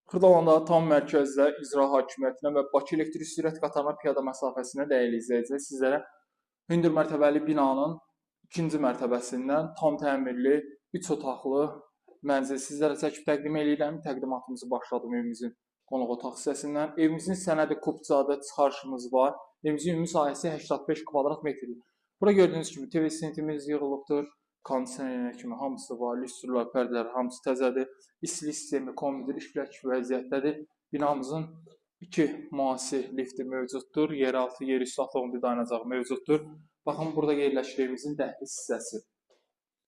Xırdalanda tam mərkəzdə icra hakimiyyətinə və Bakı elektrik sürət qatarına piyada məsafəsinə dəyərli izləyicilər sizlərə hündür mərtəbəli binanın ikinci mərtəbəsindən tam təmirli 3 otaqlı mənzil sizlərə çəkib təqdim edirəm. Təqdimatımızı başladım evimizin qonaq otaq hissəsindən. Evimizin sənədi kubcadır, çıxarışımız var. Evimizin ümumi sahəsi 85 kvadrat metrdir. Bura gördüyünüz kimi TV sintimiz yığılıbdır. Kondisioner kimi hamısı var, lüstrlər, pərdələr hamısı təzədir. İstilik sistemi, kombinir işlək vəziyyətdədir. Binamızın 2 müasir lifti mövcuddur. Yeraltı, yerüstü avtomobil dayanacağı mövcuddur. Baxın, burada yerləşir evimizin dəhliz hissəsi.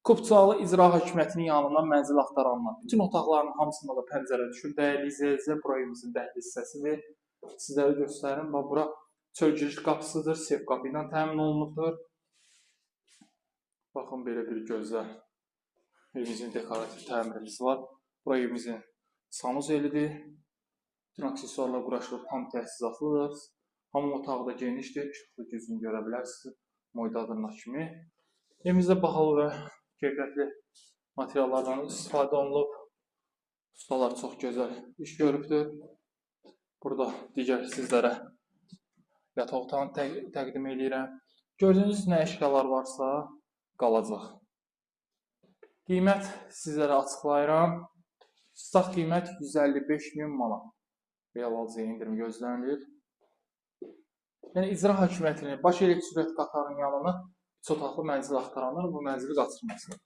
Kubcalı icra hakimiyyətinin yanından mənzil axtaranlar. Bütün otaqların hamısında da pəncərə düşür. Dəyərli izləyicilər, bura evimizin dəhliz hissəsidir. Sizlərə göstərim. Bura çöl giriş qapısıdır. Sef qapı ilə təmin olunubdur. Baxın, belə bir gözəl evimizin dekorativ təmirimiz var. Bura evimizin sanuzelidir. Bütün aksesuarlar quraşılıb, tam təchizatlıdır. Hamam otağı da genişdir. İşıqlı gözünü görə bilərsiniz. Moydadırına kimi. Evimizdə bahalı və keyfiyyətli materiallardan istifadə olunub. Ustalar çox gözəl iş görübdür. Burada digər sizlərə yataq otağını təqdim edirəm. Gördüyünüz nə əşyalar varsa qalacaq. Qiymət sizlərə açıqlayıram. Stat qiymət 155.000 manat. Real alıcıya indirim gözlənilir. Yəni icra hakimiyyətinin Bakı elektrik sürət qatarının yanına 3 otaqlı mənzil axtaranlar bu mənzili qaçırmasın.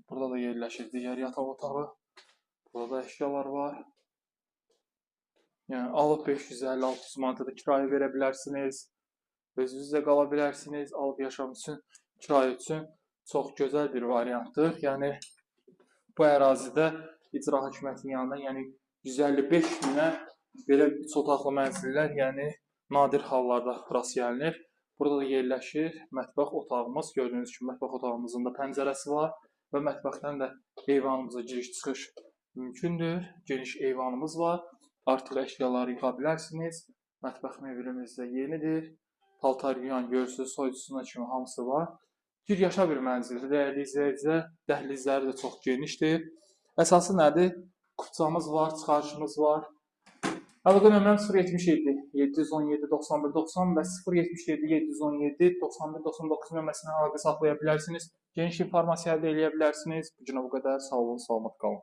Burada da yerləşir digər yataq otağı. Burada da əşyalar var. Yəni alıb 550-600 manata da kirayə verə bilərsiniz. Özünüzlə qala bilərsiniz. Alıb yaşam üçün, kirayə üçün çox gözəl bir variantdır. Yəni bu ərazidə icra hakimiyyətinin yanında, yəni 155.000-ə belə 3 otaqlı mənzillər, yəni nadir hallarda rast gəlinir. Burada da yerləşir mətbəx otağımız. Gördüyünüz kimi mətbəx otağımızın da pəncərəsi var və mətbəxdən də eyvanımıza giriş-çıxış mümkündür. Geniş eyvanımız var. Artıq əşyaları yıxa bilərsiniz. Mətbəx mebelimiz də yenidir. Paltar yuyan, görsüz, soyucusuna kimi hamısı var. Bir yaşa bir mənzildir. Dəyərli izləyicilər, dəhlizləri də çox genişdir. Əsası nədir? Kubcamız var, çıxarışımız var. Əlaqə nömrəm 077 717 91 90 və 077 717 91 99 nömrəsindən əlaqə saxlaya bilərsiniz. Geniş informasiya əldə edə bilərsiniz. Bu günə bu qədər. Sağ olun, salamat qalın.